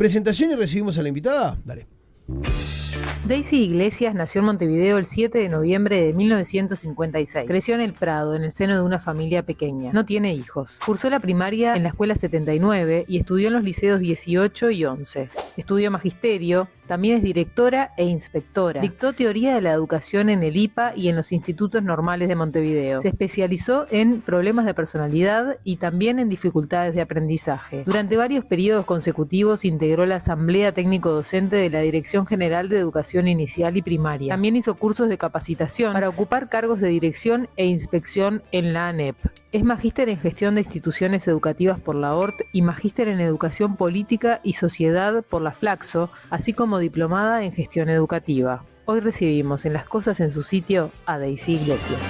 Presentación y recibimos a la invitada. Dale. Daisy Iglesias nació en Montevideo el 7 de noviembre de 1956. Creció en el Prado, en el seno de una familia pequeña. No tiene hijos. Cursó la primaria en la Escuela 79 y estudió en los liceos 18 y 11. Estudió magisterio. También es directora e inspectora. Dictó teoría de la educación en el IPA y en los institutos normales de Montevideo. Se especializó en problemas de personalidad y también en dificultades de aprendizaje. Durante varios periodos consecutivos integró la Asamblea Técnico-Docente de la Dirección General de Educación Inicial y Primaria. También hizo cursos de capacitación para ocupar cargos de dirección e inspección en la ANEP. Es magíster en gestión de instituciones educativas por la ORT y magíster en educación política y sociedad por la Flaxo, así como diplomada en gestión educativa. Hoy recibimos en Las Cosas en su Sitio a Daisy Iglesias.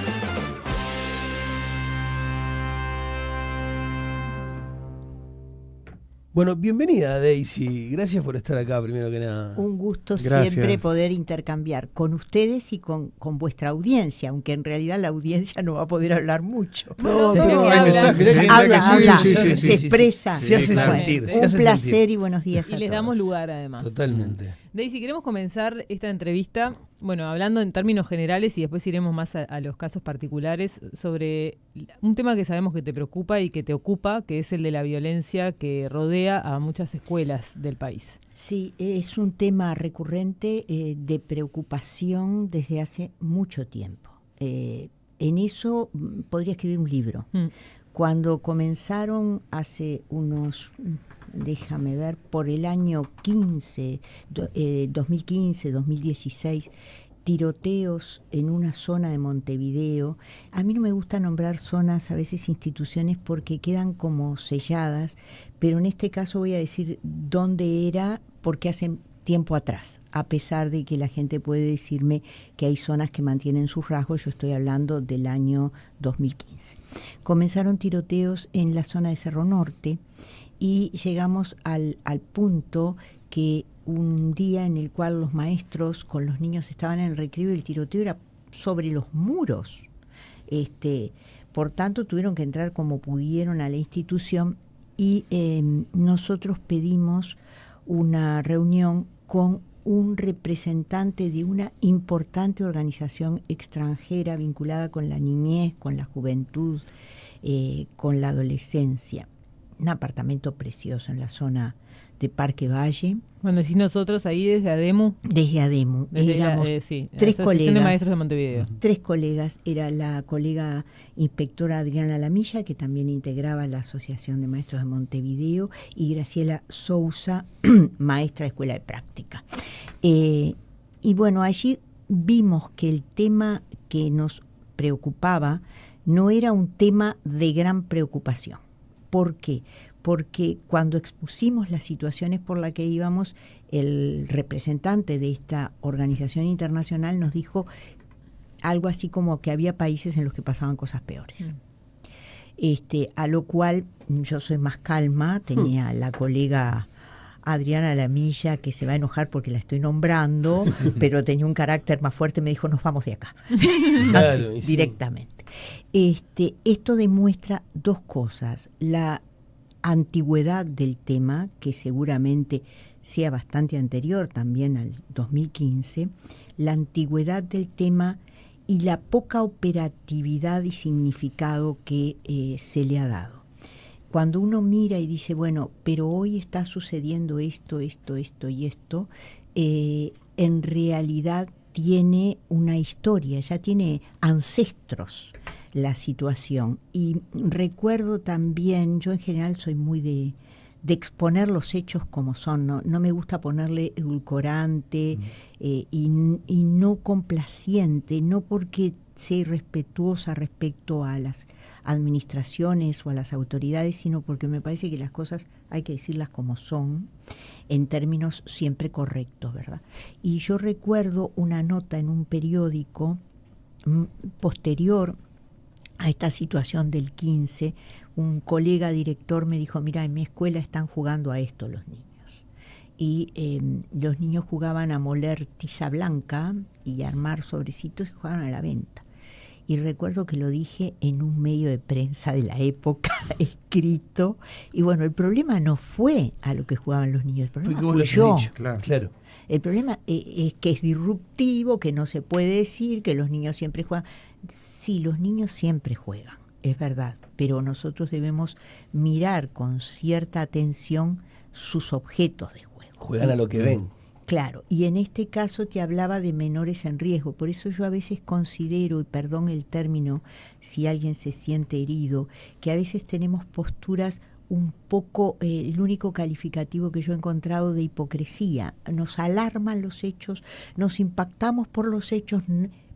Bueno, bienvenida Daisy, gracias por estar acá primero que nada. Un gusto Gracias. siempre poder intercambiar con ustedes y con vuestra audiencia, aunque en realidad la audiencia no va a poder hablar mucho. No, hay mensajes. Habla, Sí, se expresa. Se hace claro. sentir. Un se hace placer sentir. y buenos días a Y les todos. damos lugar además. Totalmente. Daisy, queremos comenzar esta entrevista, bueno, hablando en términos generales y después iremos más a los casos particulares sobre un tema que sabemos que te preocupa y que te ocupa, que es el de la violencia que rodea a muchas escuelas del país. Sí, es un tema recurrente de preocupación desde hace mucho tiempo. En eso podría escribir un libro. Cuando comenzaron hace unos, déjame ver, por el año 2015, 2016, tiroteos en una zona de Montevideo. A mí no me gusta nombrar zonas, a veces instituciones, porque quedan como selladas, pero en este caso voy a decir dónde era, porque hace tiempo atrás, a pesar de que la gente puede decirme que hay zonas que mantienen sus rasgos. Yo estoy hablando del año 2015. Comenzaron tiroteos en la zona de Cerro Norte y llegamos al punto que un día en el cual los maestros con los niños estaban en el recreo y el tiroteo era sobre los muros. Por tanto, tuvieron que entrar como pudieron a la institución y nosotros pedimos una reunión con un representante de una importante organización extranjera vinculada con la niñez, con la juventud, con la adolescencia. Un apartamento precioso en la zona de Parque Valle. Cuando decís nosotros ahí desde ADEMU. Desde ADEMU. Éramos sí, tres Asociación colegas. de Maestros de Montevideo. Tres colegas. Era la colega inspectora Adriana Lamilla, que también integraba la Asociación de Maestros de Montevideo, y Graciela Sousa, maestra de Escuela de Práctica. Y bueno, allí vimos que el tema que nos preocupaba no era un tema de gran preocupación. ¿Por qué? Porque cuando expusimos las situaciones por las que íbamos, el representante de esta organización internacional nos dijo algo así como que había países en los que pasaban cosas peores. A lo cual yo soy más calma, tenía la colega Adriana Lamilla, que se va a enojar porque la estoy nombrando, pero tenía un carácter más fuerte, me dijo, nos vamos de acá. Claro, Así, directamente. Esto demuestra dos cosas: la antigüedad del tema, que seguramente sea bastante anterior también al 2015, la antigüedad del tema y la poca operatividad y significado que se le ha dado. Cuando uno mira y dice, bueno, pero hoy está sucediendo esto y esto, en realidad tiene una historia, ya tiene ancestros la situación. Y recuerdo también, yo en general soy muy de exponer los hechos como son, no me gusta ponerle edulcorante y no complaciente, no porque sea irrespetuosa respecto a las administraciones o a las autoridades, sino porque me parece que las cosas hay que decirlas como son, en términos siempre correctos, ¿verdad? Y yo recuerdo una nota en un periódico posterior a esta situación del 15, un colega director me dijo, mira, en mi escuela están jugando a esto los niños. Y los niños jugaban a moler tiza blanca y a armar sobrecitos y jugaban a la venta. y recuerdo que lo dije en un medio de prensa de la época, escrito, y bueno, el problema no fue a lo que jugaban los niños, el problema fue yo. Claro. El problema es que es disruptivo, que no se puede decir, que los niños siempre juegan. Sí, los niños siempre juegan, es verdad, pero nosotros debemos mirar con cierta atención sus objetos de juego. Juegan a lo que ven. Claro, y en este caso te hablaba de menores en riesgo, por eso yo a veces considero, y perdón el término si alguien se siente herido, que a veces tenemos posturas un poco, el único calificativo que yo he encontrado de hipocresía. Nos alarman los hechos, nos impactamos por los hechos,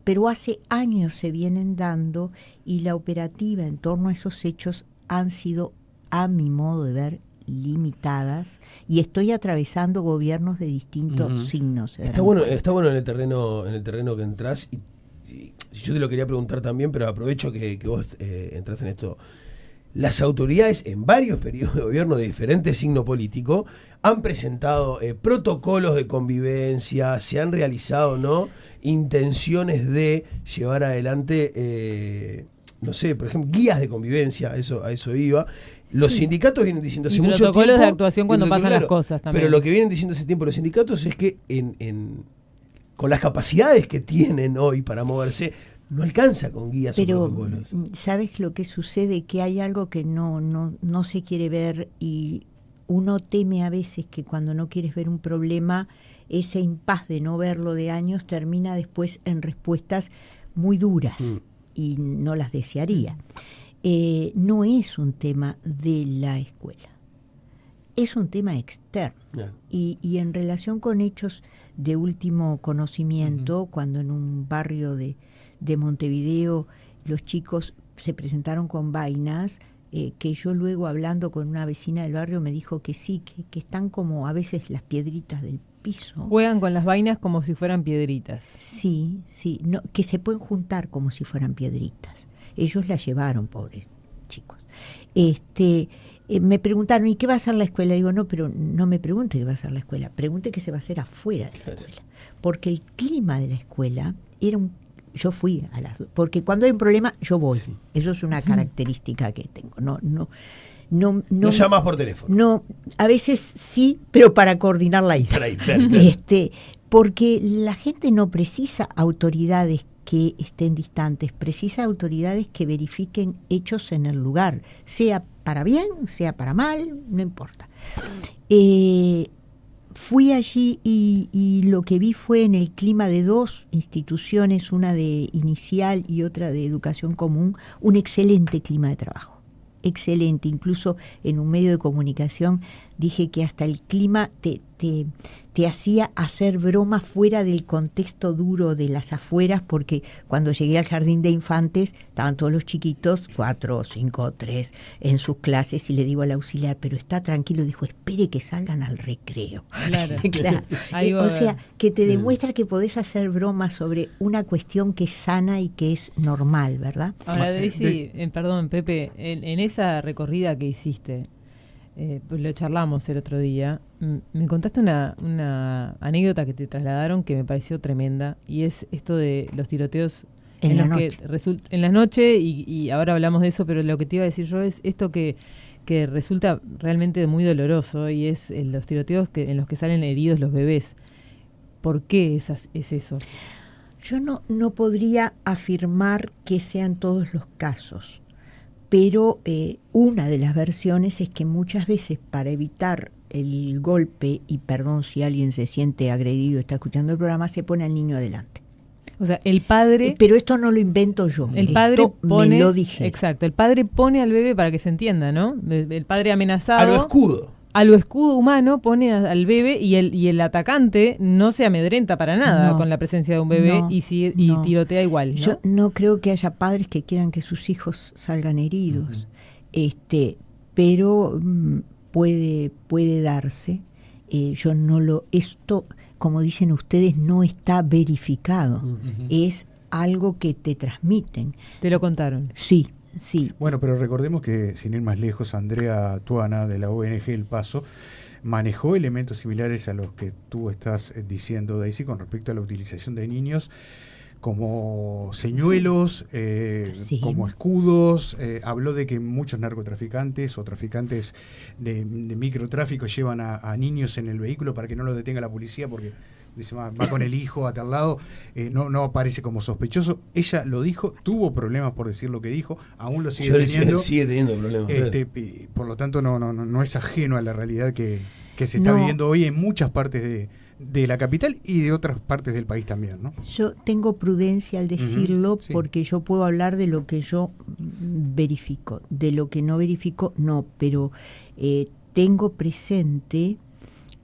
pero hace años se vienen dando y la operativa en torno a esos hechos han sido, a mi modo de ver, limitadas, y estoy atravesando gobiernos de distintos signos. Está bueno en el terreno que entras, y yo te lo quería preguntar también, pero aprovecho que vos entras en esto. Las autoridades en varios periodos de gobierno de diferente signo político han presentado protocolos de convivencia, se han realizado, ¿no?, intenciones de llevar adelante, no sé, por ejemplo, guías de convivencia, a eso iba. Los sindicatos vienen diciendo hace mucho tiempo... protocolos de actuación cuando pasan las cosas también. Pero lo que vienen diciendo hace tiempo los sindicatos es que con las capacidades que tienen hoy para moverse, no alcanza con guías o protocolos. ¿Sabes lo que sucede? Que hay algo que no se quiere ver, y uno teme a veces que cuando no quieres ver un problema, ese impas de no verlo de años termina después en respuestas muy duras y no las desearía. No es un tema de la escuela, es un tema externo. Y en relación con hechos de último conocimiento, cuando en un barrio de Montevideo los chicos se presentaron con vainas, que yo luego, hablando con una vecina del barrio, me dijo que sí, que están como a veces las piedritas del piso. Juegan con las vainas como si fueran piedritas. Sí, no, que se pueden juntar como si fueran piedritas. Ellos la llevaron, pobres chicos. Me preguntaron, ¿y qué va a hacer la escuela? Digo, no, pero no me pregunte qué va a hacer la escuela, pregunte qué se va a hacer afuera de la escuela. Porque el clima de la escuela era yo fui a las... Porque cuando hay un problema, yo voy. Sí. Eso es una característica que tengo. No llamas por teléfono. No, a veces sí, pero para coordinar la ida. Claro. Porque la gente no precisa autoridades que estén distantes, precisa autoridades que verifiquen hechos en el lugar, sea para bien, sea para mal, no importa. Fui allí y lo que vi fue, en el clima de dos instituciones, una de inicial y otra de educación común, un excelente clima de trabajo. Excelente. Incluso en un medio de comunicación dije que hasta el clima te hacía hacer bromas fuera del contexto duro de las afueras, porque cuando llegué al jardín de infantes estaban todos los chiquitos, 4, 5, 3, en sus clases, y le digo al auxiliar, pero está tranquilo, dijo, espere que salgan al recreo. Claro. O sea, que te demuestra que podés hacer bromas sobre una cuestión que es sana y que es normal, ¿verdad? Ahora, Daisy, perdón, Pepe, en esa recorrida que hiciste, pues lo charlamos el otro día, me contaste una anécdota que te trasladaron que me pareció tremenda, y es esto de los tiroteos en la noche, y ahora hablamos de eso, pero lo que te iba a decir yo es esto que resulta realmente muy doloroso, y es los tiroteos en los que salen heridos los bebés. ¿Por qué es eso? Yo no podría afirmar que sean todos los casos, pero una de las versiones es que muchas veces, para evitar el golpe, y perdón si alguien se siente agredido, está escuchando el programa, se pone al niño adelante. O sea, el padre... pero esto no lo invento yo, el padre pone, me lo dije. Exacto, el padre pone al bebé, para que se entienda, ¿no? El padre amenazado... A lo escudo humano pone al bebé, y el atacante no se amedrenta para nada con la presencia de un bebé, y tirotea igual, ¿no? Yo no creo que haya padres que quieran que sus hijos salgan heridos, pero puede darse. Esto, como dicen ustedes, no está verificado. Es algo que te transmiten. ¿Te lo contaron? Sí. Bueno, pero recordemos que, sin ir más lejos, Andrea Tuana, de la ONG El Paso, manejó elementos similares a los que tú estás diciendo, Daisy, con respecto a la utilización de niños como señuelos, Sí. como escudos. Habló de que muchos narcotraficantes o traficantes de microtráfico llevan a niños en el vehículo para que no lo detenga la policía porque dice, va con el hijo a tal lado, no aparece como sospechoso. Ella lo dijo, tuvo problemas por decir lo que dijo, aún lo sigue teniendo. Sigue teniendo problemas. Por lo tanto, no es ajeno a la realidad que se está viviendo hoy en muchas partes de la capital y de otras partes del país también, ¿no? Yo tengo prudencia al decirlo, sí. porque yo puedo hablar de lo que yo verifico, de lo que no verifico no, pero tengo presente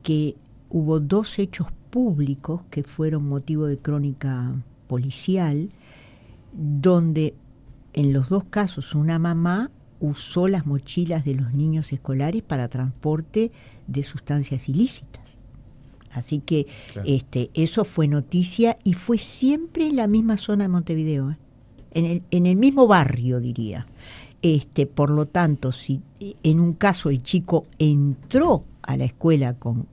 que hubo 2 hechos públicos que fueron motivo de crónica policial, donde en los 2 casos una mamá usó las mochilas de los niños escolares para transporte de sustancias ilícitas. Así que claro, eso fue noticia y fue siempre en la misma zona de Montevideo, en el mismo barrio, diría. Por lo tanto, si en un caso el chico entró a la escuela con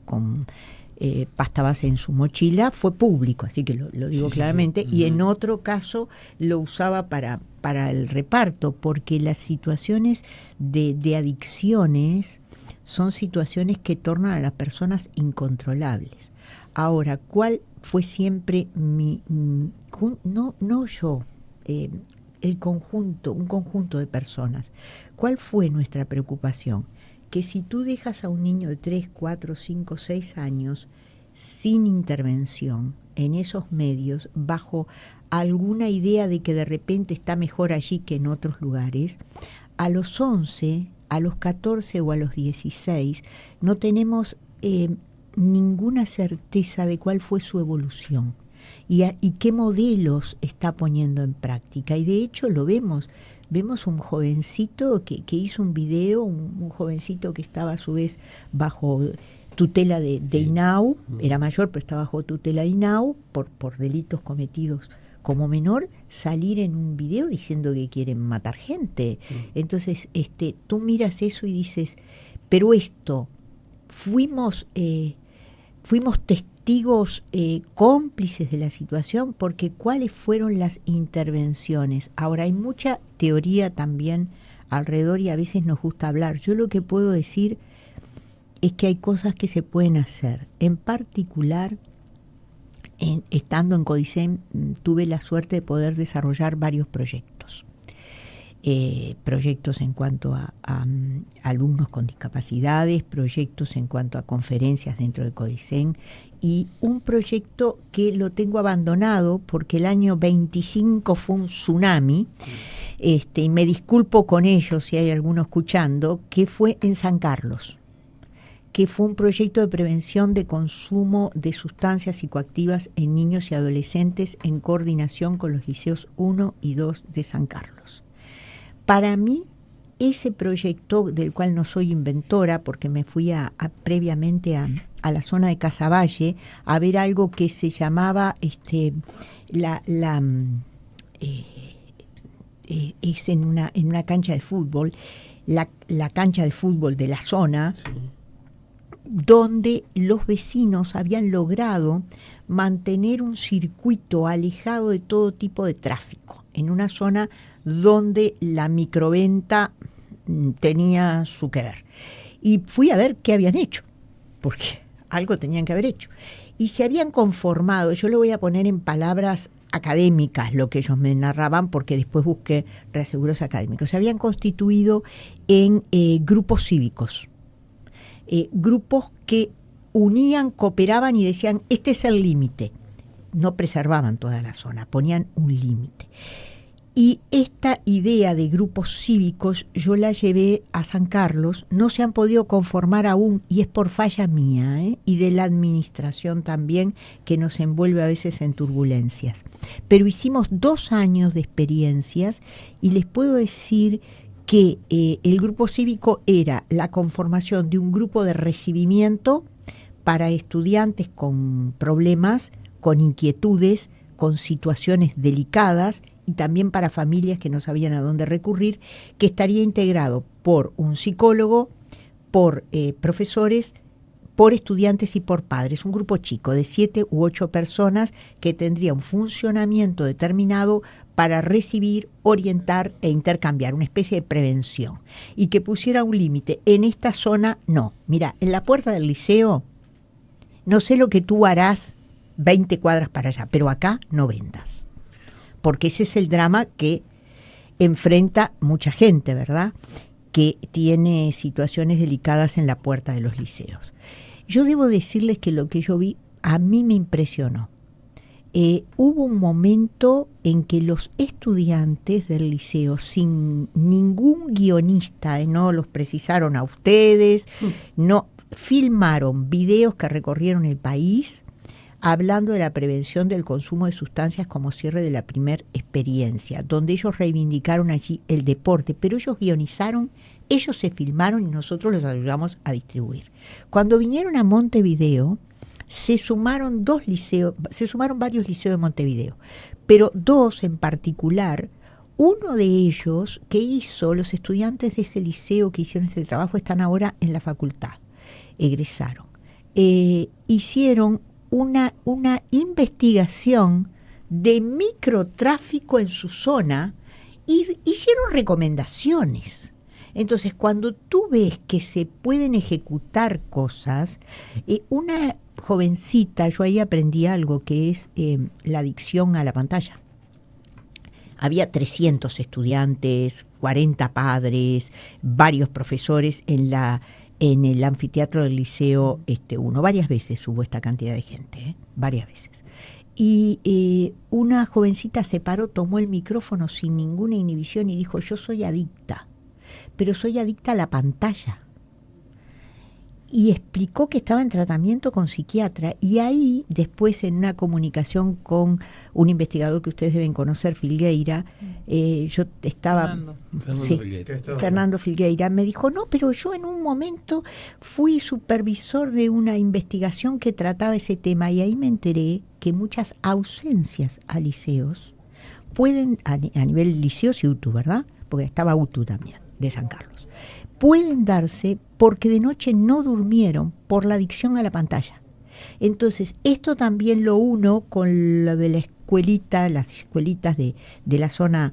pasta base en su mochila, fue público, así que lo digo claramente, y en otro caso lo usaba para el reparto, porque las situaciones de adicciones son situaciones que tornan a las personas incontrolables. Ahora, ¿cuál fue siempre un conjunto de personas? ¿Cuál fue nuestra preocupación? Que si tú dejas a un niño de 3, 4, 5, 6 años sin intervención en esos medios, bajo alguna idea de que de repente está mejor allí que en otros lugares, a los 11, a los 14 o a los 16 no tenemos ninguna certeza de cuál fue su evolución y qué modelos está poniendo en práctica. Y de hecho lo vemos un jovencito que hizo un video, un jovencito que estaba a su vez bajo tutela de INAU, era mayor pero estaba bajo tutela de INAU por delitos cometidos como menor, salir en un video diciendo que quieren matar gente. Entonces tú miras eso y dices, pero esto, fuimos testigos cómplices de la situación, porque ¿cuáles fueron las intervenciones? Ahora, hay mucha teoría también alrededor y a veces nos gusta hablar. Yo lo que puedo decir es que hay cosas que se pueden hacer. En particular, estando en CODICEN, tuve la suerte de poder desarrollar varios proyectos. Proyectos en cuanto a alumnos con discapacidades, proyectos en cuanto a conferencias dentro de CODICEN, y un proyecto que lo tengo abandonado porque el año 25 fue un tsunami, y me disculpo con ellos si hay alguno escuchando, que fue en San Carlos, que fue un proyecto de prevención de consumo de sustancias psicoactivas en niños y adolescentes en coordinación con los liceos 1 y 2 de San Carlos. Para mí, ese proyecto, del cual no soy inventora, porque me fui previamente a la zona de Casaballe a ver algo que se llamaba es en una cancha de fútbol, la cancha de fútbol de la zona, sí, donde los vecinos habían logrado mantener un circuito alejado de todo tipo de tráfico, en una zona donde la microventa tenía su que ver. Y fui a ver qué habían hecho, porque algo tenían que haber hecho. Y se habían conformado, yo lo voy a poner en palabras académicas lo que ellos me narraban, porque después busqué reaseguros académicos, se habían constituido en grupos cívicos. Grupos que unían, cooperaban y decían, este es el límite. No preservaban toda la zona, ponían un límite. Y esta idea de grupos cívicos yo la llevé a San Carlos, no se han podido conformar aún, y es por falla mía, y de la administración también, que nos envuelve a veces en turbulencias. Pero hicimos 2 años de experiencias y les puedo decir que el grupo cívico era la conformación de un grupo de recibimiento para estudiantes con problemas, con inquietudes, con situaciones delicadas, y también para familias que no sabían a dónde recurrir, que estaría integrado por un psicólogo, por profesores, por estudiantes y por padres, un grupo chico de 7 u 8 personas que tendría un funcionamiento determinado para recibir, orientar e intercambiar, una especie de prevención, y que pusiera un límite. En esta zona, no. Mira, en la puerta del liceo, no sé lo que tú harás 20 cuadras para allá, pero acá no vendas. Porque ese es el drama que enfrenta mucha gente, ¿verdad?, que tiene situaciones delicadas en la puerta de los liceos. Yo debo decirles que lo que yo vi a mí me impresionó. Hubo un momento en que los estudiantes del liceo, sin ningún guionista, no los precisaron a ustedes, no filmaron videos que recorrieron el país hablando de la prevención del consumo de sustancias como cierre de la primera experiencia, donde ellos reivindicaron allí el deporte, pero ellos guionizaron, ellos se filmaron y nosotros los ayudamos a distribuir. Cuando vinieron a Montevideo, se sumaron varios liceos de Montevideo, pero 2 en particular. Uno de ellos que hizo, los estudiantes de ese liceo que hicieron este trabajo están ahora en la facultad, egresaron. Hicieron una investigación de microtráfico en su zona y hicieron recomendaciones. Entonces, cuando tú ves que se pueden ejecutar cosas, una jovencita, yo ahí aprendí algo que es la adicción a la pantalla. Había 300 estudiantes, 40 padres, varios profesores en el anfiteatro del Liceo 1. Varias veces hubo esta cantidad de gente, varias veces. Y una jovencita se paró, tomó el micrófono sin ninguna inhibición y dijo: yo soy adicta, pero soy adicta a la pantalla. Y explicó que estaba en tratamiento con psiquiatra, y ahí después en una comunicación con un investigador que ustedes deben conocer, Filgueira, yo estaba... Fernando Filgueira, me dijo: no, pero yo en un momento fui supervisor de una investigación que trataba ese tema, y ahí me enteré que muchas ausencias a liceos pueden, a nivel liceos y UTU, ¿verdad? Porque estaba UTU también, de San Carlos, pueden darse porque de noche no durmieron por la adicción a la pantalla. Entonces, esto también lo uno con lo de la escuelita, las escuelitas de la zona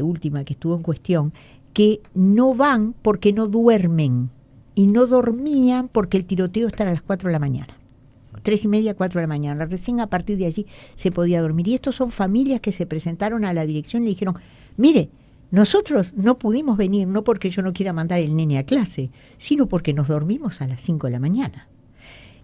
última que estuvo en cuestión, que no van porque no duermen, y no dormían porque el tiroteo está a las 4 de la mañana. 3:30, 4 de la mañana. Recién a partir de allí se podía dormir. Y estos son familias que se presentaron a la dirección y le dijeron: mire, nosotros no pudimos venir, no porque yo no quiera mandar el nene a clase, sino porque nos dormimos a las 5 de la mañana.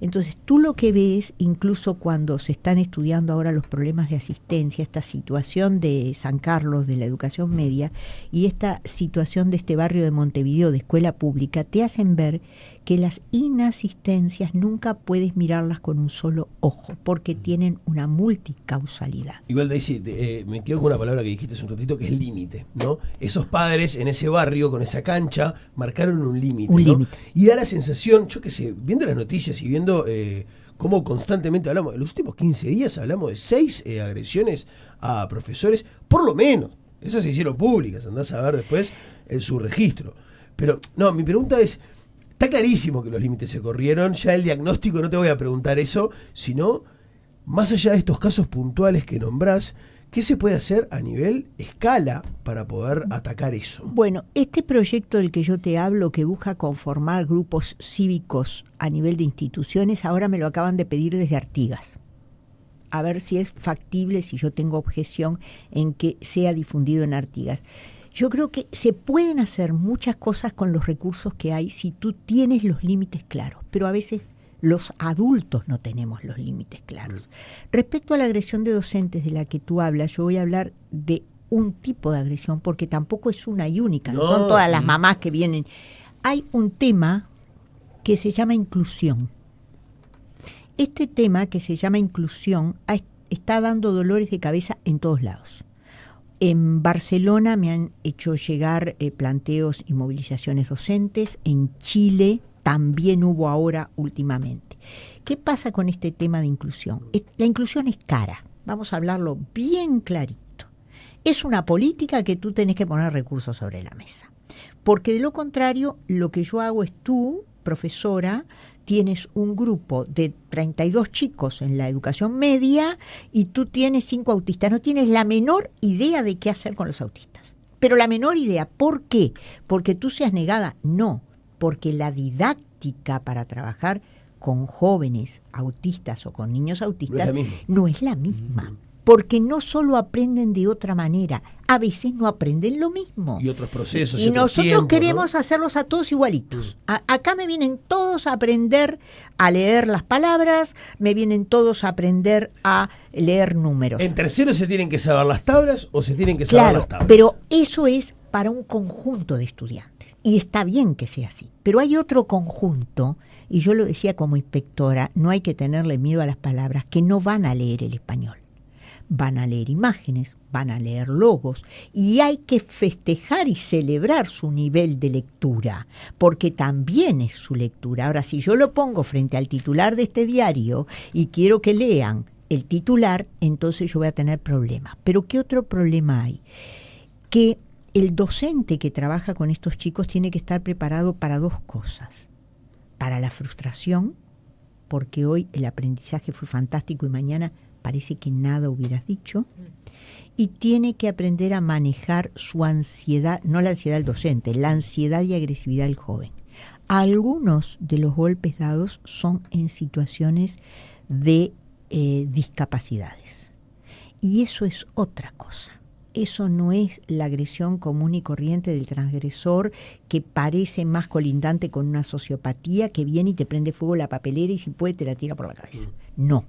Entonces, tú lo que ves, incluso cuando se están estudiando ahora los problemas de asistencia, esta situación de San Carlos, de la educación media, y esta situación de este barrio de Montevideo, de escuela pública, te hacen ver que las inasistencias nunca puedes mirarlas con un solo ojo, porque tienen una multicausalidad. Igual, Daisy, me quedo con una palabra que dijiste hace un ratito, que es límite, ¿no? Esos padres en ese barrio, con esa cancha, marcaron un límite, ¿no? Y da la sensación, yo qué sé, viendo las noticias y viendo cómo constantemente hablamos, en los últimos 15 días hablamos de 6 agresiones a profesores, por lo menos. Esas se hicieron públicas, andás a ver después su registro. Pero, no, mi pregunta es, está clarísimo que los límites se corrieron, ya el diagnóstico, no te voy a preguntar eso, sino, más allá de estos casos puntuales que nombrás, ¿qué se puede hacer a nivel escala para poder atacar eso? Bueno, este proyecto del que yo te hablo, que busca conformar grupos cívicos a nivel de instituciones, ahora me lo acaban de pedir desde Artigas. A ver si es factible, si yo tengo objeción en que sea difundido en Artigas. Yo creo que se pueden hacer muchas cosas con los recursos que hay si tú tienes los límites claros, pero a veces los adultos no tenemos los límites claros. Respecto a la agresión de docentes de la que tú hablas, yo voy a hablar de un tipo de agresión, porque tampoco es una y única, no son todas las mamás que vienen. Hay un tema que se llama inclusión. Este tema que se llama inclusión está dando dolores de cabeza en todos lados. En Barcelona me han hecho llegar planteos y movilizaciones docentes, en Chile también hubo ahora últimamente. ¿Qué pasa con este tema de inclusión? La inclusión es cara, vamos a hablarlo bien clarito. Es una política que tú tenés que poner recursos sobre la mesa. Porque de lo contrario, lo que yo hago es tú profesora, tienes un grupo de 32 chicos en la educación media y tú tienes 5 autistas. No tienes la menor idea de qué hacer con los autistas. Pero la menor idea. ¿Por qué? ¿Porque tú seas negada? No, porque la didáctica para trabajar con jóvenes autistas o con niños autistas no es la misma. Porque no solo aprenden de otra manera, a veces no aprenden lo mismo. Y otros procesos. Y nosotros tiempos, queremos ¿no? hacerlos a todos igualitos. Acá me vienen todos a aprender a leer las palabras, me vienen todos a aprender a leer números. ¿En tercero se tienen que saber las tablas o se tienen que saber las tablas? Pero eso es para un conjunto de estudiantes. Y está bien que sea así. Pero hay otro conjunto, y yo lo decía como inspectora, no hay que tenerle miedo a las palabras, que no van a leer el español. Van a leer imágenes, van a leer logos, y hay que festejar y celebrar su nivel de lectura, porque también es su lectura. Ahora, si yo lo pongo frente al titular de este diario y quiero que lean el titular, entonces yo voy a tener problemas. Pero ¿qué otro problema hay? Que el docente que trabaja con estos chicos tiene que estar preparado para dos cosas. Para la frustración, porque hoy el aprendizaje fue fantástico y mañana parece que nada hubieras dicho, y tiene que aprender a manejar su ansiedad, no la ansiedad del docente, la ansiedad y agresividad del joven. Algunos de los golpes dados son en situaciones de discapacidades, y eso es otra cosa. Eso no es la agresión común y corriente del transgresor que parece más colindante con una sociopatía que viene y te prende fuego la papelera y si puede te la tira por la cabeza. No.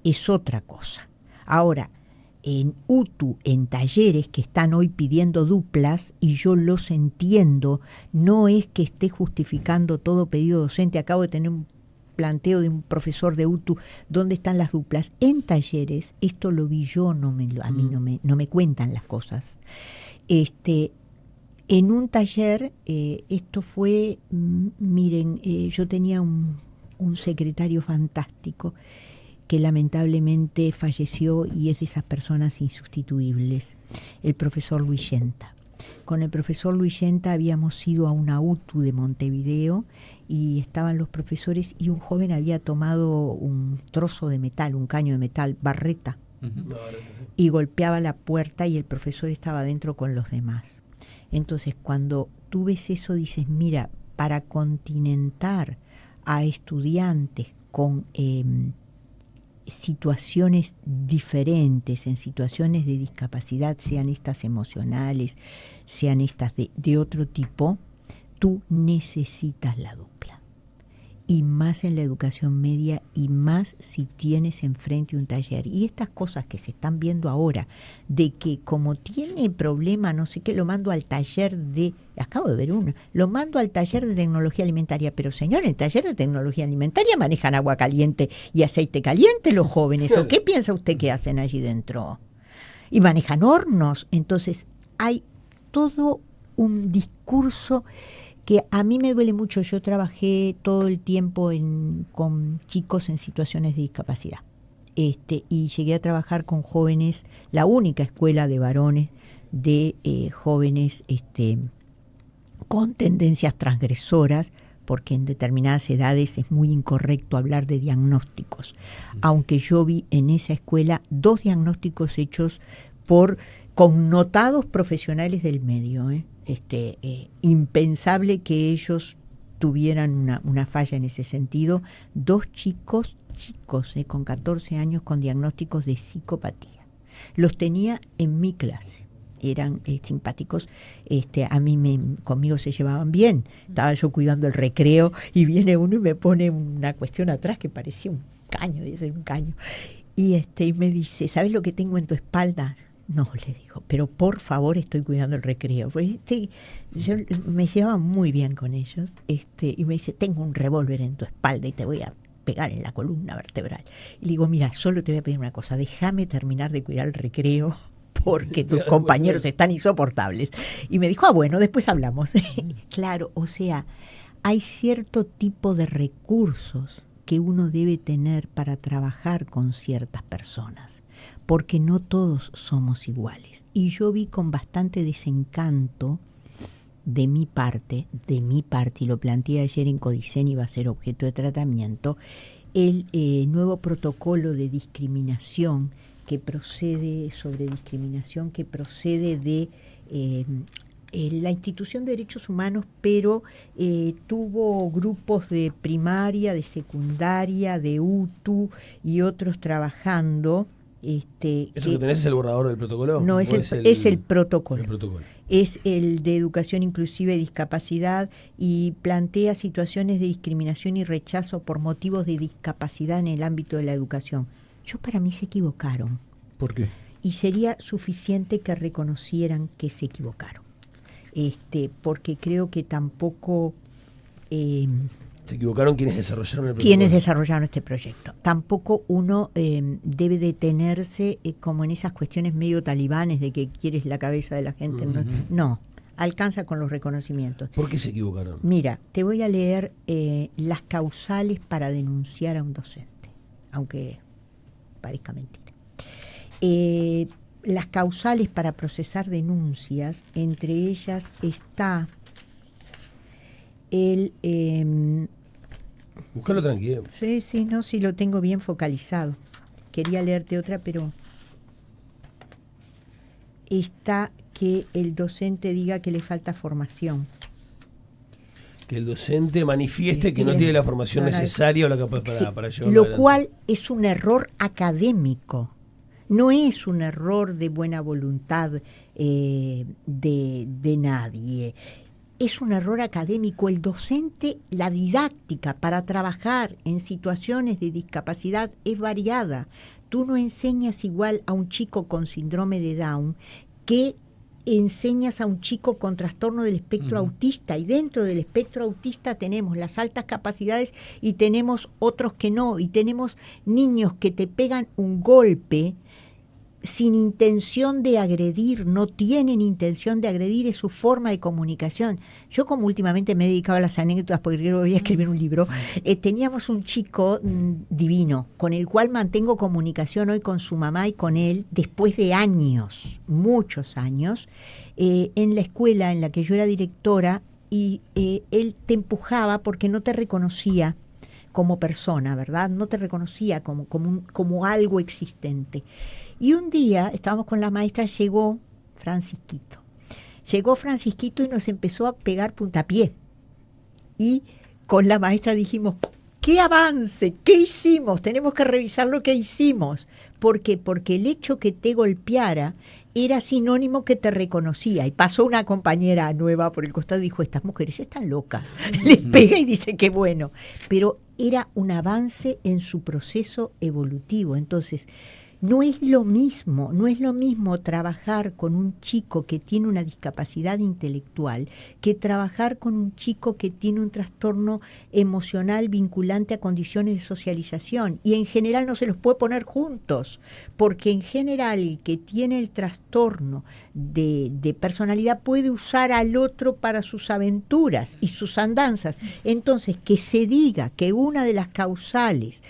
Es otra cosa. Ahora, en UTU, en talleres que están hoy pidiendo duplas, y yo los entiendo, no es que esté justificando todo pedido docente. Acabo de tener un planteo de un profesor de UTU, ¿dónde están las duplas? En talleres, esto lo vi yo, a mí no me cuentan las cosas. En un taller, esto fue, miren, yo tenía un secretario fantástico, que lamentablemente falleció y es de esas personas insustituibles, el profesor Luis Yenta. Con el profesor Luis Yenta habíamos ido a una UTU de Montevideo y estaban los profesores y un joven había tomado un trozo de metal, un caño de metal, barreta, y golpeaba la puerta y el profesor estaba adentro con los demás. Entonces, cuando tú ves eso, dices, mira, para continentar a estudiantes con situaciones diferentes, en situaciones de discapacidad, sean estas emocionales, sean estas de otro tipo, tú necesitas la dupla. Y más en la educación media y más si tienes enfrente un taller. Y estas cosas que se están viendo ahora, de que como tiene problema, no sé qué, lo mando al taller de, acabo de ver una, lo mando al taller de tecnología alimentaria. Pero señor, en el taller de tecnología alimentaria manejan agua caliente y aceite caliente los jóvenes. ¿O qué piensa usted que hacen allí dentro? Y manejan hornos. Entonces hay todo un discurso que a mí me duele mucho. Yo trabajé todo el tiempo con chicos en situaciones de discapacidad. Y llegué a trabajar con jóvenes, la única escuela de varones de jóvenes con tendencias transgresoras, porque en determinadas edades es muy incorrecto hablar de diagnósticos. Aunque yo vi en esa escuela 2 diagnósticos hechos por connotados profesionales del medio, impensable que ellos tuvieran una falla en ese sentido. 2 chicos con 14 años con diagnósticos de psicopatía. Los tenía en mi clase. Eran simpáticos, conmigo se llevaban bien. Estaba yo cuidando el recreo y viene uno y me pone una cuestión atrás que parecía un caño, debe ser un caño. Y me dice, ¿sabes lo que tengo en tu espalda? No, le digo, pero por favor estoy cuidando el recreo. Yo me llevaba muy bien con ellos, y me dice, tengo un revólver en tu espalda y te voy a pegar en la columna vertebral. Y le digo, mira, solo te voy a pedir una cosa, déjame terminar de cuidar el recreo porque tus compañeros están insoportables. Y me dijo, bueno, después hablamos. Claro, o sea, hay cierto tipo de recursos que uno debe tener para trabajar con ciertas personas, porque no todos somos iguales. Y yo vi con bastante desencanto de mi parte, y lo planteé ayer en Codicen y va a ser objeto de tratamiento, el nuevo protocolo de discriminación que procede de la institución de derechos humanos, pero tuvo grupos de primaria, de secundaria, de UTU y otros trabajando. ¿Eso que tenés es el borrador del protocolo? No, es el protocolo. El protocolo. Es el de educación inclusiva y discapacidad, y plantea situaciones de discriminación y rechazo por motivos de discapacidad en el ámbito de la educación. Para mí se equivocaron. ¿Por qué? Y sería suficiente que reconocieran que se equivocaron. Porque creo que tampoco... ¿Se equivocaron quienes desarrollaron el protocolo? Quienes desarrollaron este proyecto. Tampoco uno debe detenerse como en esas cuestiones medio talibanes de que quieres la cabeza de la gente. Uh-huh. No, alcanza con los reconocimientos. ¿Por qué se equivocaron? Mira, te voy a leer las causales para denunciar a un docente, aunque parezca mentira. Las causales para procesar denuncias, entre ellas está Búscalo tranquilo. Sí, lo tengo bien focalizado. Quería leerte otra, pero está que el docente diga que le falta formación. Que el docente manifieste que no tiene la formación necesaria o la capacidad para llevarlo adelante. Lo cual es un error académico. No es un error de buena voluntad de nadie. Es un error académico. El docente, la didáctica para trabajar en situaciones de discapacidad es variada. Tú no enseñas igual a un chico con síndrome de Down que enseñas a un chico con trastorno del espectro autista, y dentro del espectro autista tenemos las altas capacidades y tenemos otros que no, y tenemos niños que te pegan un golpe sin intención de agredir, no tienen intención de agredir, es su forma de comunicación. Yo, como últimamente me he dedicado a las anécdotas porque creo que voy a escribir un libro, teníamos un chico divino con el cual mantengo comunicación hoy con su mamá y con él después de años, muchos años, en la escuela en la que yo era directora, y él te empujaba porque no te reconocía como persona, ¿verdad? No te reconocía como algo existente. Y un día estábamos con la maestra, llegó Francisquito y nos empezó a pegar puntapié. Y con la maestra dijimos, ¿qué avance? ¿Qué hicimos? Tenemos que revisar lo que hicimos. ¿Por qué? Porque el hecho que te golpeara era sinónimo que te reconocía. Y pasó una compañera nueva por el costado y dijo, estas mujeres están locas. Les pega y dice que bueno. Pero era un avance en su proceso evolutivo. Entonces, no es lo mismo trabajar con un chico que tiene una discapacidad intelectual que trabajar con un chico que tiene un trastorno emocional vinculante a condiciones de socialización. Y en general no se los puede poner juntos, porque en general el que tiene el trastorno de personalidad puede usar al otro para sus aventuras y sus andanzas. Entonces, que se diga que una de las causales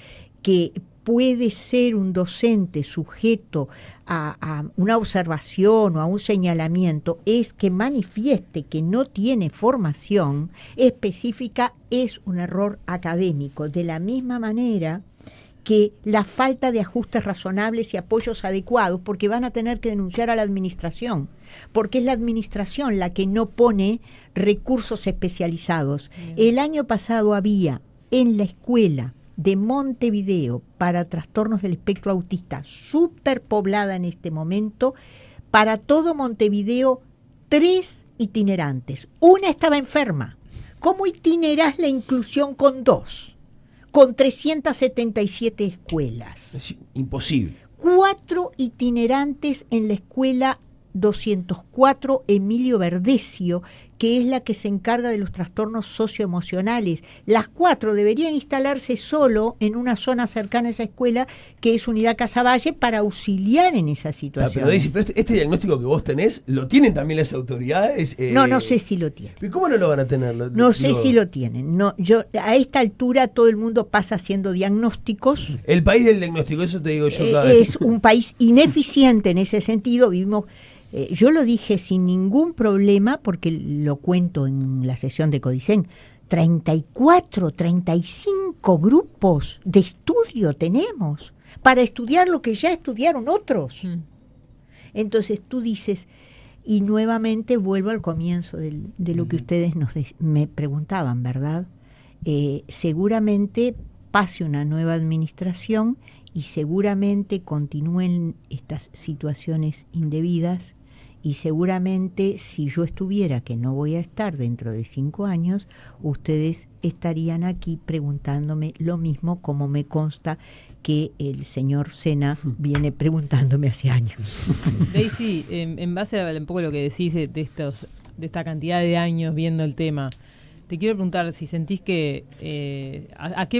que puede ser un docente sujeto a una observación o a un señalamiento es que manifieste que no tiene formación específica, es un error académico. De la misma manera que la falta de ajustes razonables y apoyos adecuados, porque van a tener que denunciar a la administración, porque es la administración la que no pone recursos especializados. El año pasado había en la escuela de Montevideo para trastornos del espectro autista, superpoblada en este momento, para todo Montevideo 3 itinerantes. Una estaba enferma. ¿Cómo itinerás la inclusión con 2? Con 377 escuelas. Es imposible. 4 itinerantes en la escuela 204 Emilio Verdecio, que es la que se encarga de los trastornos socioemocionales. Las 4 deberían instalarse solo en una zona cercana a esa escuela, que es Unidad Casaballe, para auxiliar en esa situación. Pero este diagnóstico que vos tenés, ¿lo tienen también las autoridades? No sé si lo tienen. ¿Y cómo no lo van a tener? No sé si lo tienen. No, a esta altura todo el mundo pasa haciendo diagnósticos. El país del diagnóstico, eso te digo yo cada vez. Es un país ineficiente en ese sentido. Vivimos... yo lo dije sin ningún problema, porque lo cuento en la sesión de Codicen, 34, 35 grupos de estudio tenemos para estudiar lo que ya estudiaron otros. Entonces tú dices, y nuevamente vuelvo al comienzo de lo que ustedes me preguntaban, ¿verdad? Seguramente pase una nueva administración y seguramente continúen estas situaciones indebidas, y seguramente si yo estuviera, que no voy a estar dentro de 5 años, ustedes estarían aquí preguntándome lo mismo, como me consta que el señor Sena viene preguntándome hace años. Daisy, en base a un poco lo que decís de esta cantidad de años viendo el tema, te quiero preguntar si sentís que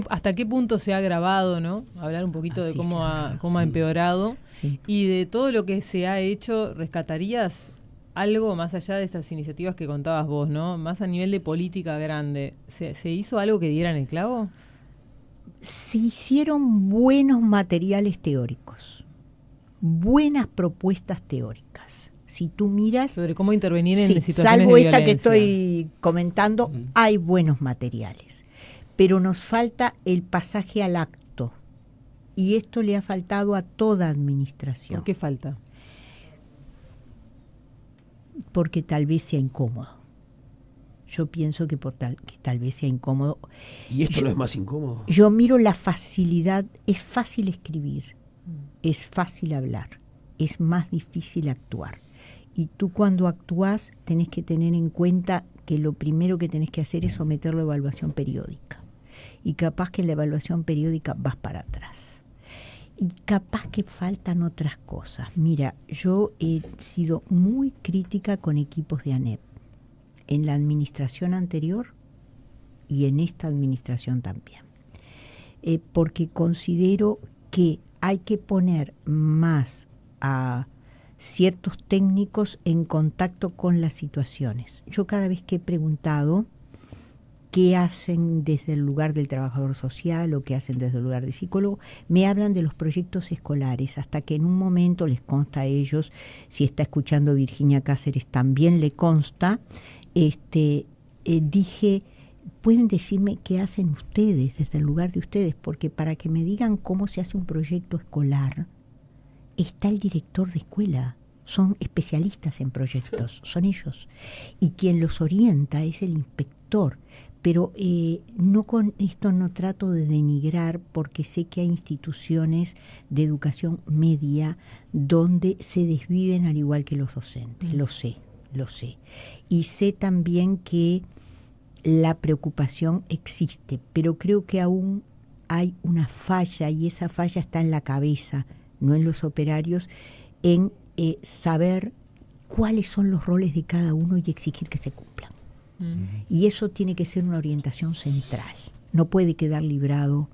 hasta qué punto se ha agravado, ¿no? Hablar un poquito de cómo ha empeorado. Sí. Y de todo lo que se ha hecho, ¿rescatarías algo más allá de estas iniciativas que contabas vos, ¿no? Más a nivel de política grande. ¿Se hizo algo que diera en el clavo? Se hicieron buenos materiales teóricos, buenas propuestas teóricas. Si tú miras sobre cómo intervenir en situaciones salvo de esta violencia que estoy comentando, hay buenos materiales, pero nos falta el pasaje al acto, y esto le ha faltado a toda administración. ¿Por qué falta? Porque tal vez sea incómodo. Yo pienso que que tal vez sea incómodo. ¿Y esto no es más incómodo? Yo miro la facilidad. Es fácil escribir, es fácil hablar, es más difícil actuar. Y tú cuando actúas tenés que tener en cuenta que lo primero que tenés que hacer es someterlo a evaluación periódica. Y capaz que en la evaluación periódica vas para atrás. Y capaz que faltan otras cosas. Mira, yo he sido muy crítica con equipos de ANEP. En la administración anterior y en esta administración también. Porque considero que hay que poner más a ciertos técnicos en contacto con las situaciones. Yo cada vez que he preguntado qué hacen desde el lugar del trabajador social o qué hacen desde el lugar del psicólogo, me hablan de los proyectos escolares, hasta que en un momento les consta a ellos, si está escuchando Virginia Cáceres también le consta, dije, pueden decirme qué hacen ustedes desde el lugar de ustedes, porque para que me digan cómo se hace un proyecto escolar, está el director de escuela, son especialistas en proyectos, son ellos, y quien los orienta es el inspector. Pero no, con esto no trato de denigrar, porque sé que hay instituciones de educación media donde se desviven al igual que los docentes, lo sé. Y sé también que la preocupación existe, pero creo que aún hay una falla, y esa falla está en la cabeza, no en los operarios, en saber cuáles son los roles de cada uno y exigir que se cumplan. Y eso tiene que ser una orientación central, no puede quedar librado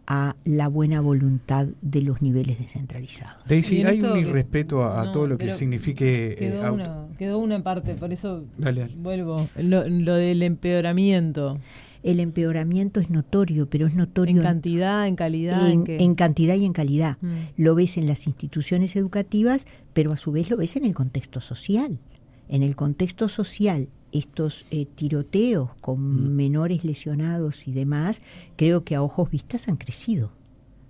a la buena voluntad de los niveles descentralizados. Daisy, hay un irrespeto a todo lo que signifique... Quedó una parte, por eso dale. Vuelvo, lo del empeoramiento. El empeoramiento es notorio, pero es notorio... En cantidad, en calidad. En cantidad y en calidad. Lo ves en las instituciones educativas, pero a su vez lo ves en el contexto social. En el contexto social, estos tiroteos con menores lesionados y demás, creo que a ojos vistas han crecido,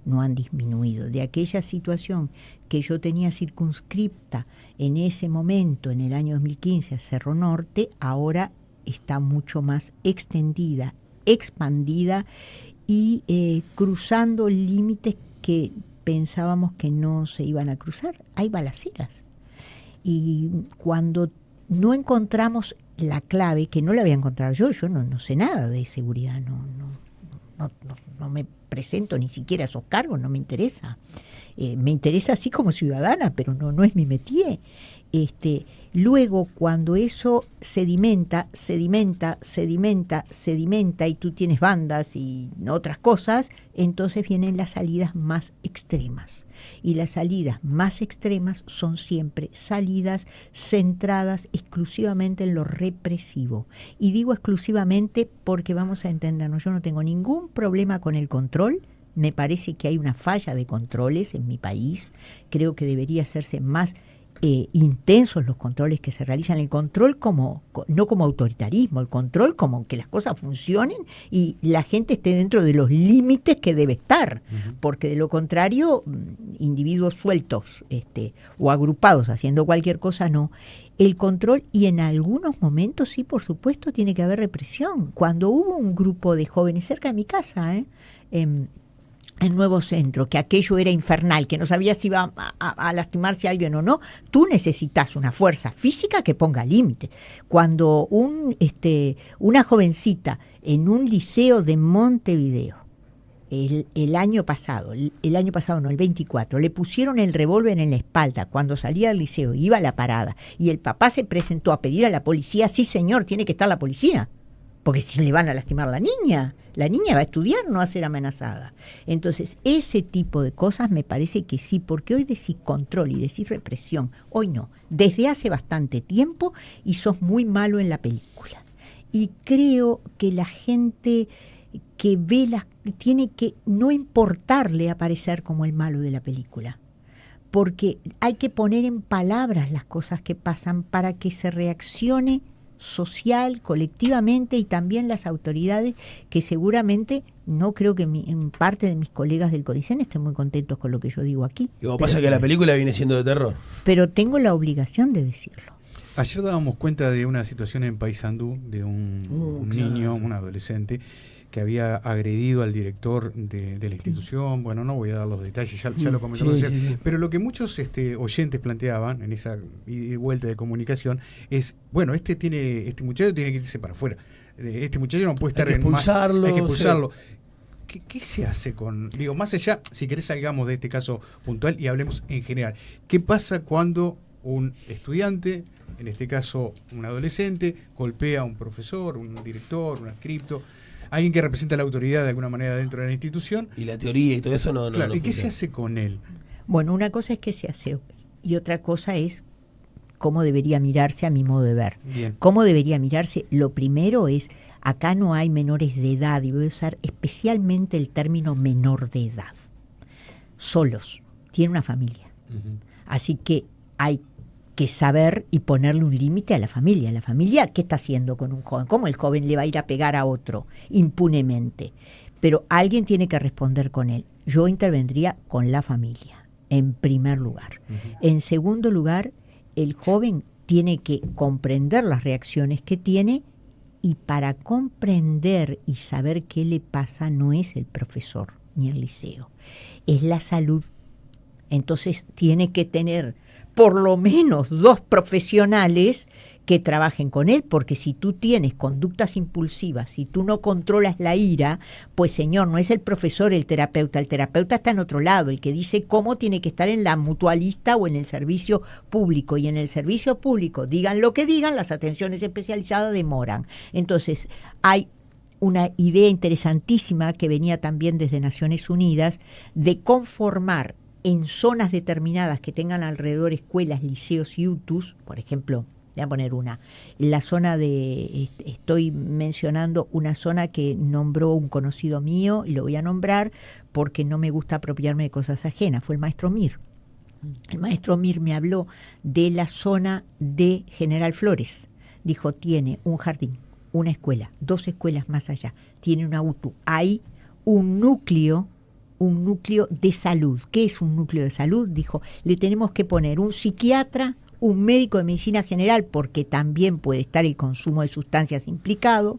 no han disminuido. De aquella situación que yo tenía circunscripta en ese momento, en el año 2015, a Cerro Norte, ahora está mucho más extendida, expandida y cruzando límites que pensábamos que no se iban a cruzar. Hay balaceras. Y cuando no encontramos la clave, que no la voy a encontrar yo no sé nada de seguridad, no me presento ni siquiera a esos cargos, no me interesa. Me interesa así como ciudadana, pero no es mi métier. Luego, cuando eso sedimenta y tú tienes bandas y otras cosas, entonces vienen las salidas más extremas. Y las salidas más extremas son siempre salidas centradas exclusivamente en lo represivo. Y digo exclusivamente porque vamos a entendernos, yo no tengo ningún problema con el control. Me parece que hay una falla de controles en mi país. Creo que debería hacerse más intensos los controles que se realizan, el control no como autoritarismo, el control como que las cosas funcionen y la gente esté dentro de los límites que debe estar, porque de lo contrario, individuos sueltos o agrupados haciendo cualquier cosa, no. El control, y en algunos momentos sí, por supuesto, tiene que haber represión. Cuando hubo un grupo de jóvenes cerca de mi casa, en Nuevo Centro, que aquello era infernal, que no sabías si iba a lastimarse a alguien o no, tú necesitas una fuerza física que ponga límites. Cuando una jovencita en un liceo de Montevideo, el año pasado no, el 24, le pusieron el revólver en la espalda cuando salía del liceo, iba a la parada, y el papá se presentó a pedir a la policía, sí señor, tiene que estar la policía, porque si le van a lastimar a la niña va a estudiar, no va a ser amenazada. Entonces, ese tipo de cosas me parece que sí, porque hoy decís control y decís represión, hoy no, desde hace bastante tiempo, y sos muy malo en la película. Y creo que la gente que ve tiene que no importarle aparecer como el malo de la película, porque hay que poner en palabras las cosas que pasan para que se reaccione social, colectivamente, y también las autoridades, que seguramente no creo que en parte de mis colegas del CODICEN estén muy contentos con lo que yo digo aquí. Y como pasa que la película viene siendo de terror. Pero tengo la obligación de decirlo. Ayer dábamos cuenta de una situación en Paysandú de un niño, un adolescente, que había agredido al director de la institución. Bueno, no voy a dar los detalles, ya lo comentamos ayer. Sí. Pero lo que muchos oyentes planteaban en esa ida y vuelta de comunicación es, bueno, este muchacho tiene que irse para afuera. Este muchacho no puede estar hay que expulsarlo. Hay que expulsarlo. Sí. ¿Qué se hace con, más allá, si querés salgamos de este caso puntual y hablemos en general? ¿Qué pasa cuando un estudiante, en este caso un adolescente, golpea a un profesor, un director, un adscripto, alguien que representa la autoridad de alguna manera dentro de la institución? Y la teoría y todo eso no. Claro, no ¿y qué se hace con él? Bueno, una cosa es que se hace y otra cosa es cómo debería mirarse, a mi modo de ver. Bien. ¿Cómo debería mirarse? Lo primero es, acá no hay menores de edad, y voy a usar especialmente el término menor de edad. Solos, tiene una familia. Uh-huh. Así que hay que saber y ponerle un límite a la familia. La familia, ¿qué está haciendo con un joven? ¿Cómo el joven le va a ir a pegar a otro impunemente? Pero alguien tiene que responder con él. Yo intervendría con la familia, en primer lugar. Uh-huh. En segundo lugar, el joven tiene que comprender las reacciones que tiene, y para comprender y saber qué le pasa no es el profesor ni el liceo, es la salud. Entonces tiene que tener por lo menos 2 profesionales que trabajen con él, porque si tú tienes conductas impulsivas, si tú no controlas la ira, pues señor, no es el profesor el terapeuta está en otro lado, el que dice cómo tiene que estar en la mutualista o en el servicio público, y en el servicio público, digan lo que digan, las atenciones especializadas demoran. Entonces, hay una idea interesantísima que venía también desde Naciones Unidas de conformar en zonas determinadas que tengan alrededor escuelas, liceos y UTUS, por ejemplo, voy a poner una, la zona estoy mencionando una zona que nombró un conocido mío, y lo voy a nombrar porque no me gusta apropiarme de cosas ajenas, fue el maestro Mir. El maestro Mir me habló de la zona de General Flores. Dijo, tiene un jardín, una escuela, 2 escuelas más allá, tiene una UTU, hay un núcleo de salud. ¿Qué es un núcleo de salud? Dijo, le tenemos que poner un psiquiatra, un médico de medicina general, porque también puede estar el consumo de sustancias implicado,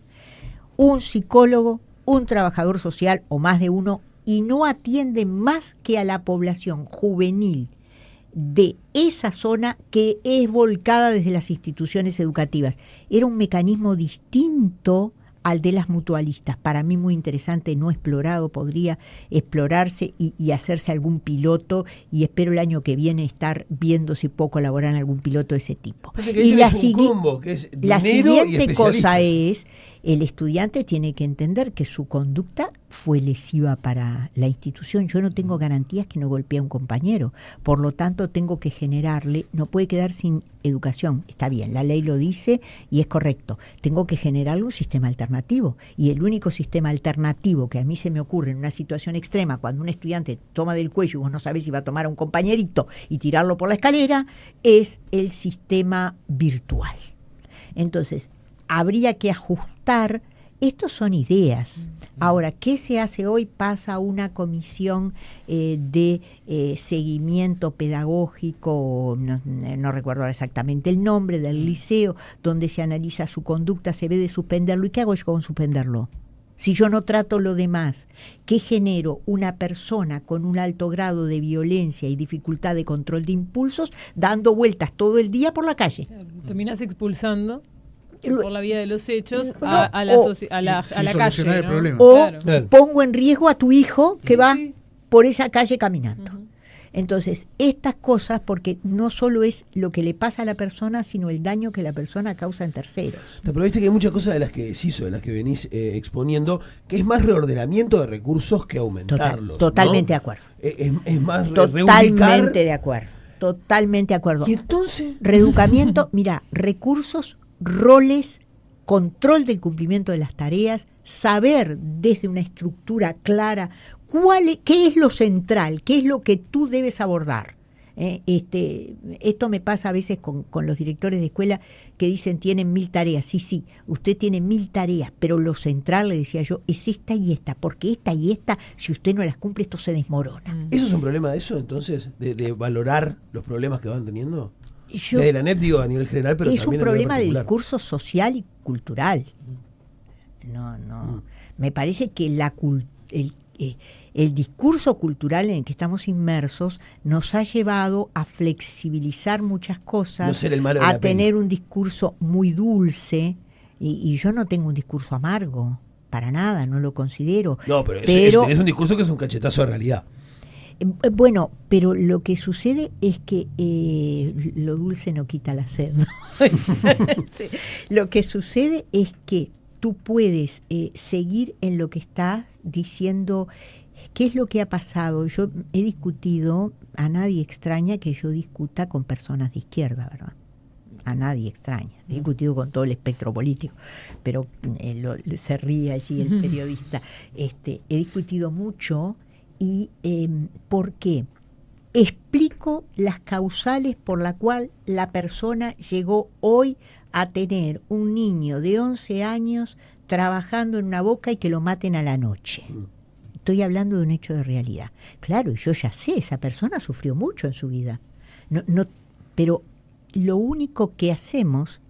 un psicólogo, un trabajador social o más de uno, y no atiende más que a la población juvenil de esa zona que es volcada desde las instituciones educativas. Era un mecanismo distinto al de las mutualistas, para mí muy interesante, no explorado, podría explorarse y hacerse algún piloto, y espero el año que viene estar viendo si puedo colaborar en algún piloto de ese tipo. Y la siguiente cosa es, el estudiante tiene que entender que su conducta fue lesiva para la institución. Yo no tengo garantías que no golpee a un compañero, por lo tanto tengo que generarle, no puede quedar sin educación, está bien, la ley lo dice y es correcto, tengo que generarle un sistema alternativo, y el único sistema alternativo que a mí se me ocurre en una situación extrema, cuando un estudiante toma del cuello y vos no sabés si va a tomar a un compañerito y tirarlo por la escalera, es el sistema virtual. Entonces, habría que ajustar. Estos son ideas. Ahora, ¿qué se hace hoy? Pasa a una comisión de seguimiento pedagógico, no recuerdo exactamente el nombre, del liceo, donde se analiza su conducta, se ve de suspenderlo. ¿Y qué hago yo con suspenderlo? Si yo no trato lo demás, ¿qué genero? Una persona con un alto grado de violencia y dificultad de control de impulsos dando vueltas todo el día por la calle. Terminás expulsando por la vía de los hechos No, a la calle, el ¿no? problema. O Claro. pongo en riesgo a tu hijo que va Sí. por esa calle caminando. Ujú. Entonces, estas cosas, porque no solo es lo que le pasa a la persona, sino el daño que la persona causa en terceros. Pero viste que hay muchas cosas de las que decís o de las que venís exponiendo, que es más reordenamiento de recursos que aumentarlos. Totalmente ¿no? de acuerdo. Es más Totalmente reubicar. de acuerdo. Totalmente de acuerdo. Y entonces, Reeducamiento, mira, recursos, roles, control del cumplimiento de las tareas, saber desde una estructura clara qué es lo central, qué es lo que tú debes abordar. Esto me pasa a veces con los directores de escuela que dicen tienen 1000 tareas. Sí, usted tiene 1000 tareas, pero lo central, le decía yo, es esta y esta, porque esta y esta, si usted no las cumple, esto se desmorona. ¿eso es un problema de eso entonces? ¿De valorar los problemas que van teniendo? Yo- Desde la NEP digo a nivel general, pero es un también a nivel problema de particular. discurso social y cultural. Me parece que el discurso cultural en el que estamos inmersos nos ha llevado a flexibilizar muchas cosas, No ser el malo de a la peli. tener un discurso muy dulce, y yo no tengo un discurso amargo, para nada, no lo considero. No, pero Pero- tenés un discurso que es un cachetazo de realidad. Bueno, pero lo que sucede es que lo dulce no quita la sed, ¿no? Lo que sucede es que tú puedes seguir en lo que estás diciendo, qué es lo que ha pasado. Yo he discutido, a nadie extraña que yo discuta con personas de izquierda, ¿verdad? A nadie extraña. He discutido con todo el espectro político, pero se ríe allí el periodista. He discutido mucho. ¿Y por qué? Explico las causales por la cual la persona llegó hoy a tener un niño de 11 años trabajando en una boca y que lo maten a la noche. Estoy hablando de un hecho de realidad. Claro, yo ya sé, esa persona sufrió mucho en su vida. Pero lo único que hacemos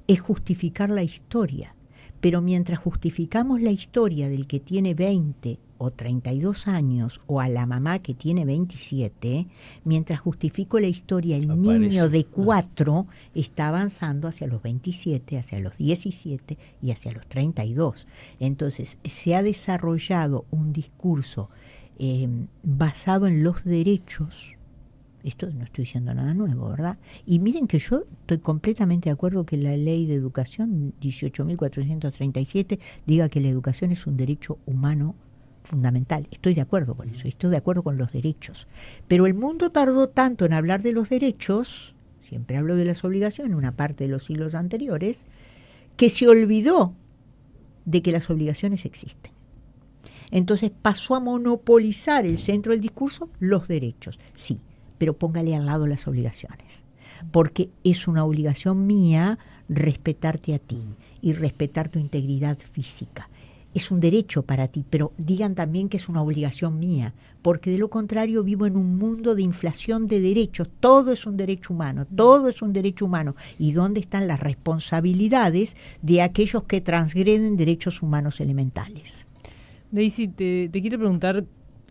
es justificar la historia. Pero mientras justificamos la historia del que tiene 20 o 32 años o a la mamá que tiene 27, mientras justifico la historia, el niño de 4 está avanzando hacia los 27, hacia los 17 y hacia los 32. Entonces, se ha desarrollado un discurso basado en los derechos. Esto no estoy diciendo nada nuevo, ¿verdad? Y miren que yo estoy completamente de acuerdo que la ley de educación 18.437 diga que la educación es un derecho humano fundamental. Estoy de acuerdo con eso, estoy de acuerdo con los derechos. Pero el mundo tardó tanto en hablar de los derechos, siempre hablo de las obligaciones, una parte de los siglos anteriores, que se olvidó de que las obligaciones existen. Entonces pasó a monopolizar el centro del discurso los derechos, sí, pero póngale al lado las obligaciones, porque es una obligación mía respetarte a ti y respetar tu integridad física. Es un derecho para ti, pero digan también que es una obligación mía, porque de lo contrario vivo en un mundo de inflación de derechos. Todo es un derecho humano, todo es un derecho humano. ¿Y dónde están las responsabilidades de aquellos que transgreden derechos humanos elementales? Daisy, te quiero preguntar,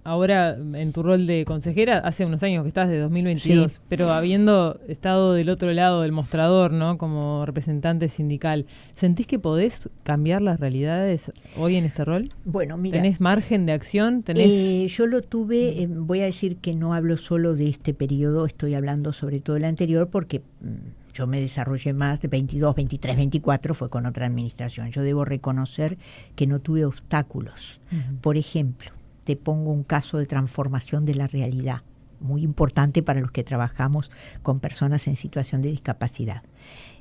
ahora en tu rol de consejera, hace unos años que estás, de 2022, Sí. pero habiendo estado del otro lado del mostrador, ¿no? Como representante sindical, ¿sentís que podés cambiar las realidades hoy en este rol? Bueno, mira, ¿Tenés margen de acción? yo lo tuve, voy a decir que no hablo solo de este periodo, estoy hablando sobre todo del anterior, porque yo me desarrollé más de 22, 23, 24, fue con otra administración. Yo debo reconocer que no tuve obstáculos. Por ejemplo, te pongo un caso de transformación de la realidad, muy importante para los que trabajamos con personas en situación de discapacidad.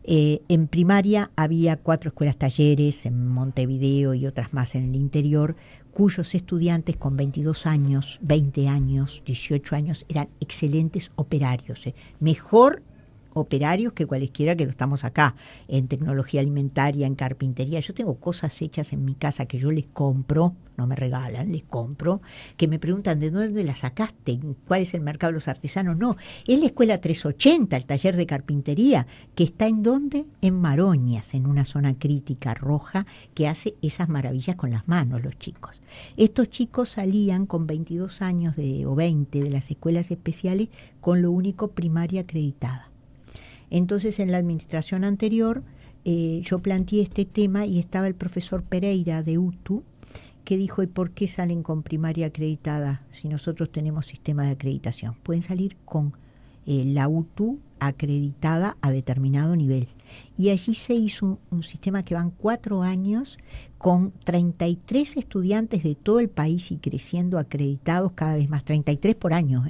En primaria había 4 escuelas talleres en Montevideo y otras más en el interior, cuyos estudiantes con 22 años, 20 años, 18 años eran excelentes operarios, mejor operarios que cualesquiera que lo estamos acá, en tecnología alimentaria, en carpintería. Yo tengo cosas hechas en mi casa que yo les compro, no me regalan, les compro, que me preguntan ¿de dónde las sacaste? ¿Cuál es el mercado de los artesanos? No, es la escuela 380, el taller de carpintería, que está ¿en dónde? En Maroñas, en una zona crítica roja, que hace esas maravillas con las manos los chicos. Estos chicos salían con 22 años o 20 de las escuelas especiales con lo único primaria acreditada. Entonces, en la administración anterior, yo planteé este tema y estaba el profesor Pereira de UTU, que dijo, ¿y por qué salen con primaria acreditada si nosotros tenemos sistema de acreditación? Pueden salir con la UTU acreditada a determinado nivel. Y allí se hizo un sistema que van 4 años con 33 estudiantes de todo el país y creciendo acreditados cada vez más, 33 por año,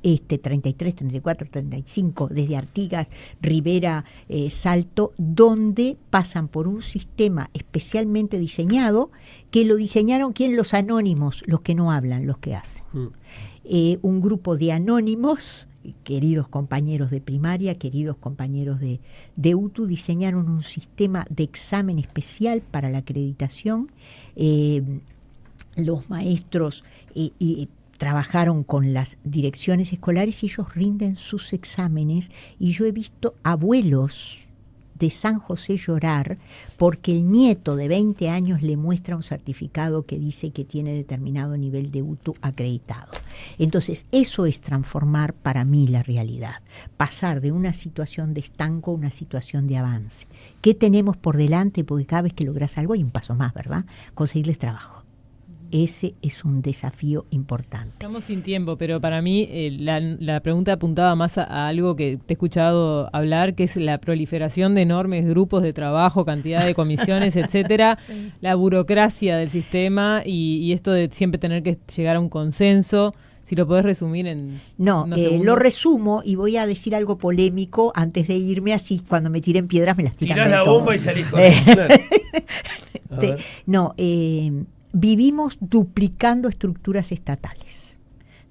33, 34, 35, desde Artigas, Rivera, Salto, donde pasan por un sistema especialmente diseñado, que lo diseñaron, ¿quién? Los anónimos, los que no hablan, los que hacen. Un grupo de anónimos, queridos compañeros de primaria, queridos compañeros de UTU, diseñaron un sistema de examen especial para la acreditación. Los maestros trabajaron con las direcciones escolares y ellos rinden sus exámenes, y yo he visto abuelos de San José llorar porque el nieto de 20 años le muestra un certificado que dice que tiene determinado nivel de UTU acreditado. Entonces, eso es transformar para mí la realidad, pasar de una situación de estanco a una situación de avance. ¿Qué tenemos por delante? Porque cada vez que logras algo hay un paso más, ¿verdad? Conseguirles trabajo. Ese es un desafío importante. Estamos sin tiempo, pero para mí la pregunta apuntaba más a algo que te he escuchado hablar, que es la proliferación de enormes grupos de trabajo, cantidad de comisiones, etcétera, la burocracia del sistema y esto de siempre tener que llegar a un consenso. Si lo podés resumir en... No, lo resumo y voy a decir algo polémico antes de irme, así cuando me tiren piedras me las tiran. Tirás la bomba y salís corriendo. Vivimos duplicando estructuras estatales.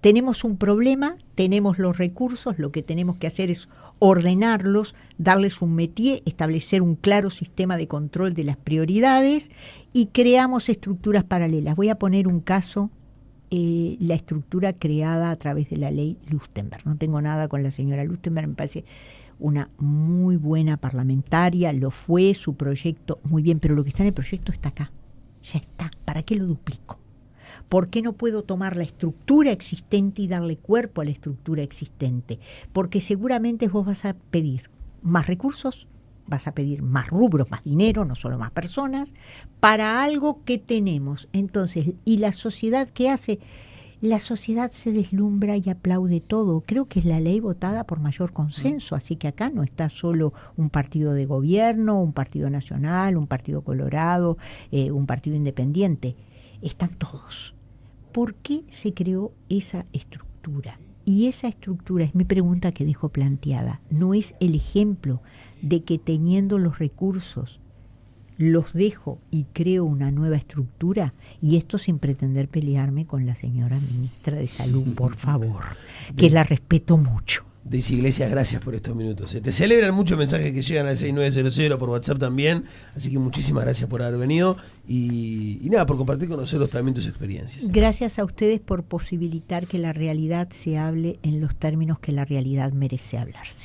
Tenemos un problema, tenemos los recursos, lo que tenemos que hacer es ordenarlos, darles un métier, establecer un claro sistema de control de las prioridades y creamos estructuras paralelas. Voy a poner un caso, la estructura creada a través de la ley Lustenberg. No tengo nada con la señora Lustenberg, me parece una muy buena parlamentaria, lo fue, su proyecto muy bien, pero lo que está en el proyecto está acá. Ya está, ¿para qué lo duplico? ¿Por qué no puedo tomar la estructura existente y darle cuerpo a la estructura existente? Porque seguramente vos vas a pedir más recursos, vas a pedir más rubros, más dinero, no solo más personas, para algo que tenemos. Entonces, ¿y la sociedad qué hace? La sociedad se deslumbra y aplaude todo. Creo que es la ley votada por mayor consenso, así que acá no está solo un partido de gobierno, un partido nacional, un partido colorado, un partido independiente. Están todos. ¿Por qué se creó esa estructura? Y esa estructura, es mi pregunta que dejo planteada, ¿no es el ejemplo de que teniendo los recursos los dejo y creo una nueva estructura? Y esto sin pretender pelearme con la señora ministra de Salud, por favor, que la respeto mucho. Daisy Iglesias, gracias por estos minutos. Te celebran muchos mensajes que llegan al 6900 por WhatsApp también, así que muchísimas gracias por haber venido y nada, por compartir con nosotros también tus experiencias. Gracias a ustedes por posibilitar que la realidad se hable en los términos que la realidad merece hablarse.